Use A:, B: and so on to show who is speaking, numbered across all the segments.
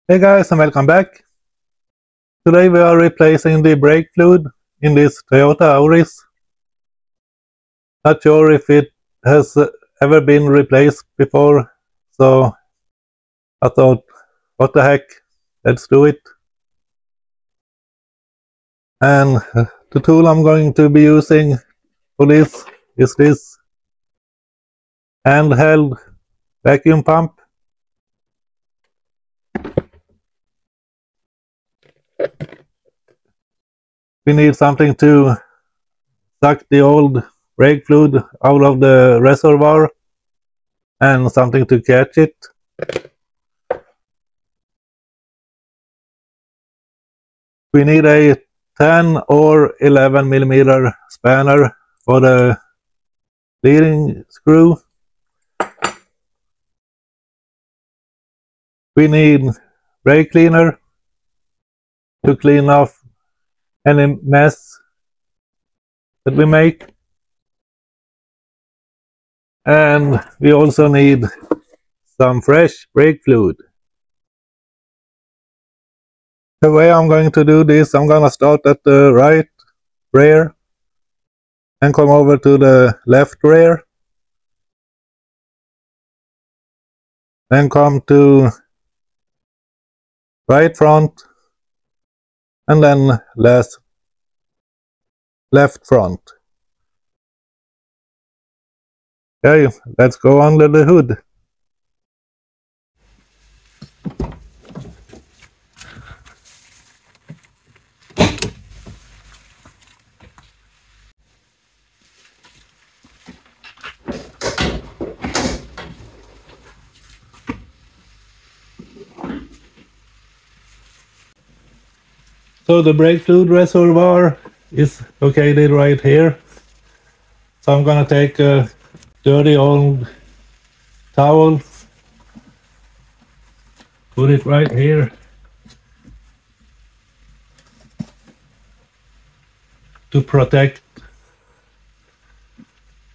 A: Hey guys, and welcome back. Today we are replacing the brake fluid in this Toyota Auris. Not sure if it has ever been replaced before, so I thought, what the heck, let's do it. And the tool I'm going to be using for this is this handheld vacuum pump. We need something to suck the old brake fluid out of the reservoir and something to catch it. We need a 10 or 11 millimeter spanner for the leading screw. We need brake cleaner to clean off any mess that we make. And we also need some fresh brake fluid. The way I'm going to do this, I'm going to start at the right rear and come over to the left rear. Then come to right front and then left front. Okay, let's go under the hood. So the brake fluid reservoir is located right here. So I'm gonna take a dirty old towel, put it right here. To protect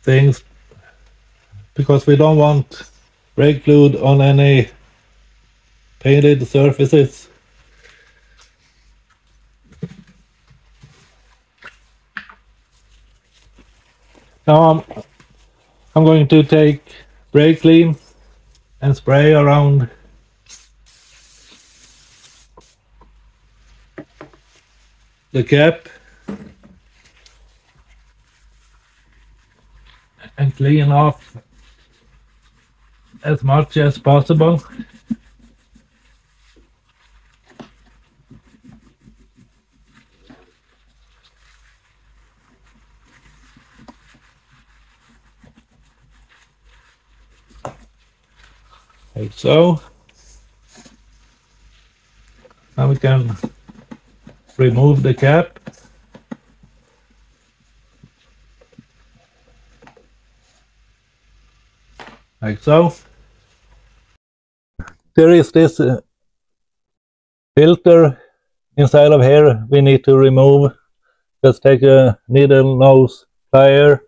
A: things, because we don't want brake fluid on any painted surfaces. Now I'm going to take brake clean and spray around the cap and clean off as much as possible. Like so. Now we can remove the cap. Like so. There is this filter inside of here we need to remove. Just take a needle nose plier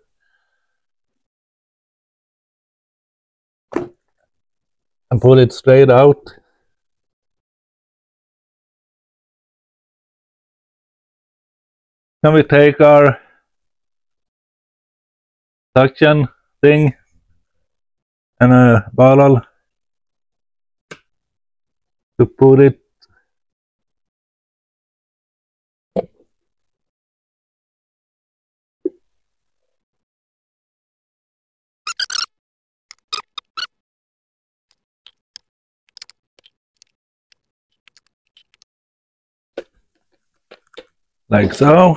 A: and pull it straight out. Then we take our suction thing and a bottle to put it like so.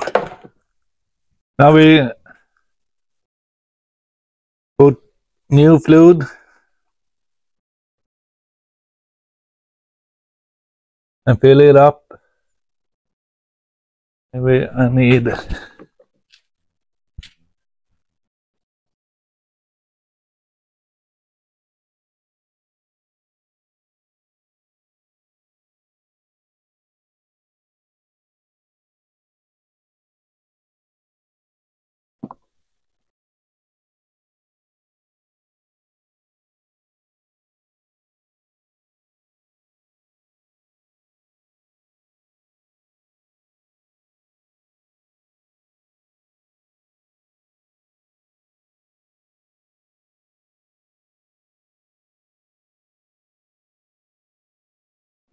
A: Now we put new fluid and fill it up. And we need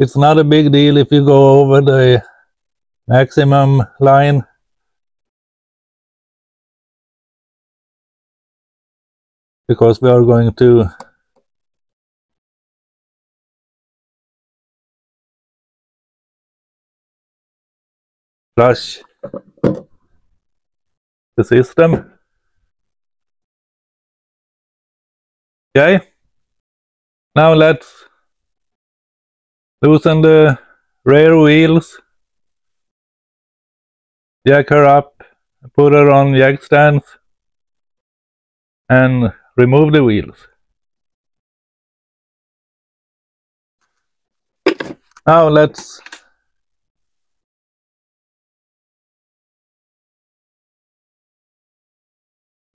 A: It's not a big deal if you go over the maximum line. Because we are going to flush the system. Okay. Now let's loosen the rear wheels. Jack her up, put her on jack stands, and remove the wheels. Now let's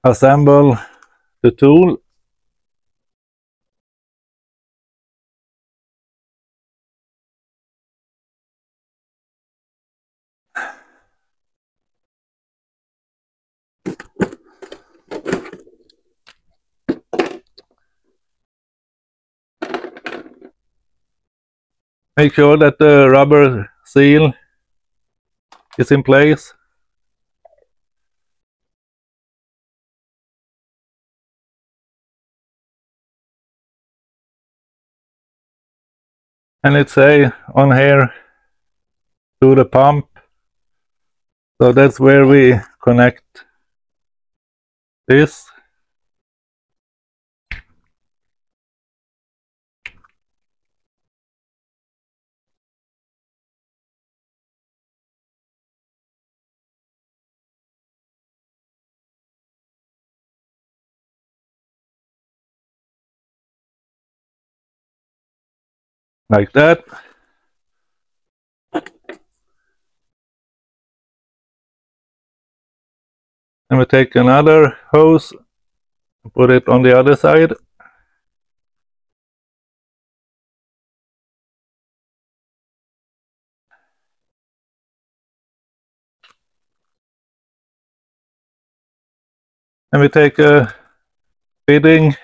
A: assemble the tool. Make sure that the rubber seal is in place. And it's say on here to the pump. So that's where we connect this. Like that. And we take another hose and put it on the other side. And we take a fitting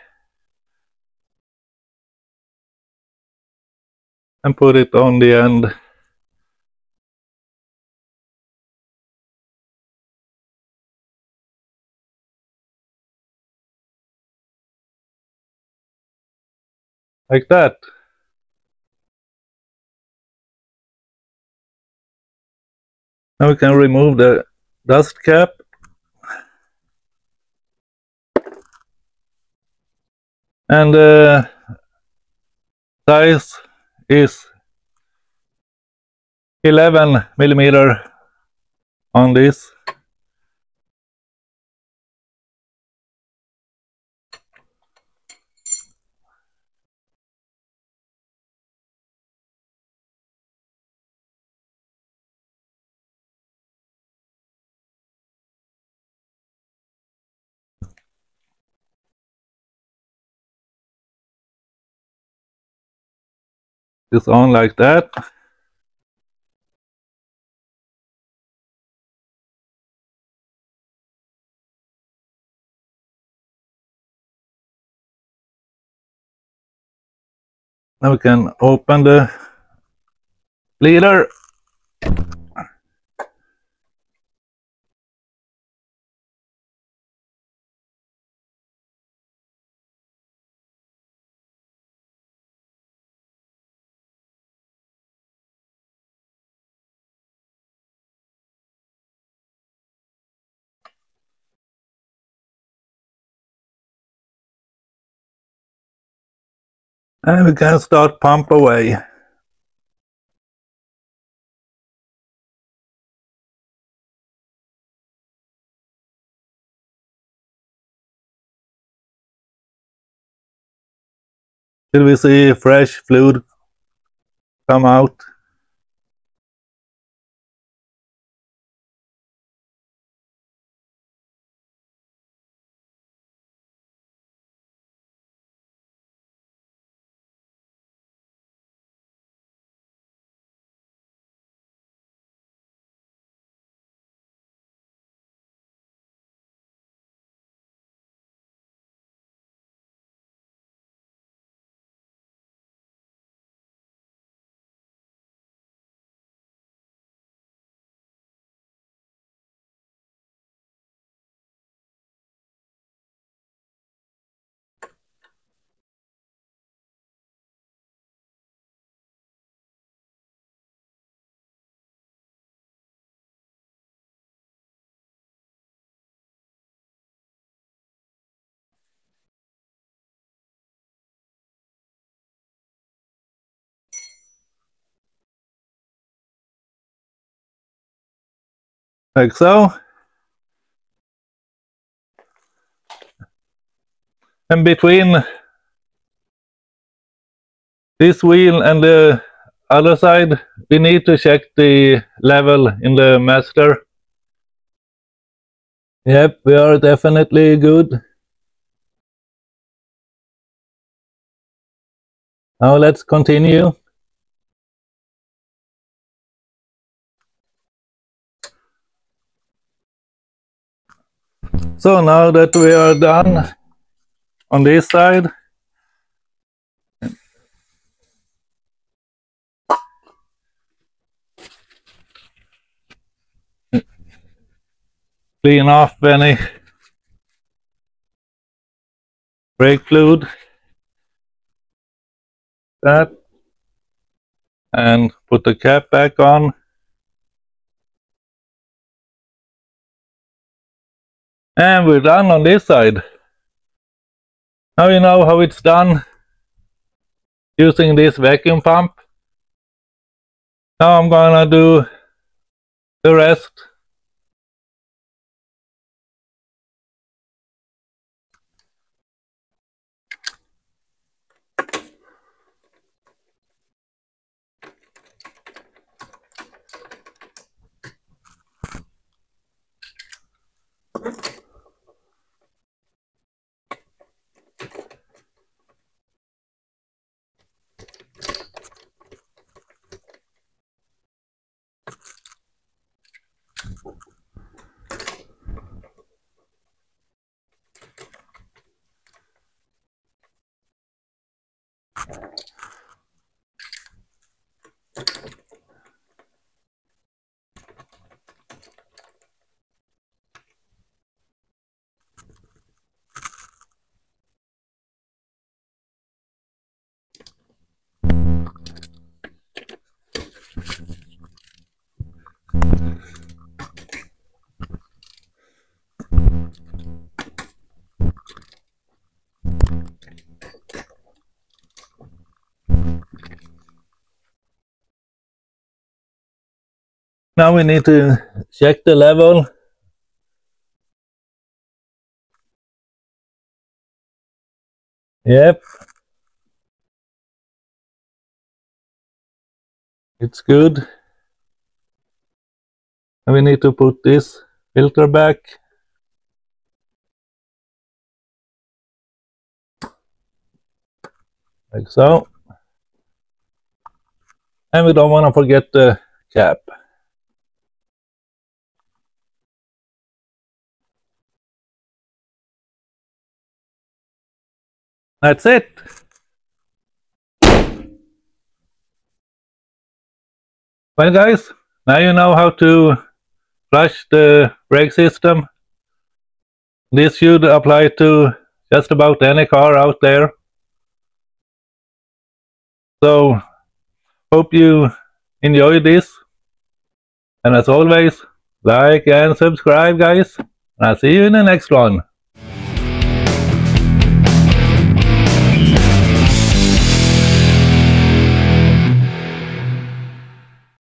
A: and put it on the end. Like that. Now we can remove the dust cap. And the size is 11 millimeter on this. It's on like that. Now we can open the leader. And we can start pump away. Till we see fresh fluid come out. like so. And between this wheel and the other side, we need to check the level in the master. Yep, we are definitely good. Now let's continue. So now that we are done on this side, clean off any brake fluid, that, and put the cap back on. And we're done on this side. Now you know how it's done using this vacuum pump. Now I'm gonna do the rest. Now we need to check the level. Yep, it's good. And we need to put this filter back. Like so. And we don't want to forget the cap. That's it. Well guys, now you know how to flush the brake system. This should apply to just about any car out there. So, hope you enjoyed this. And as always, like and subscribe guys. And I'll see you in the next one.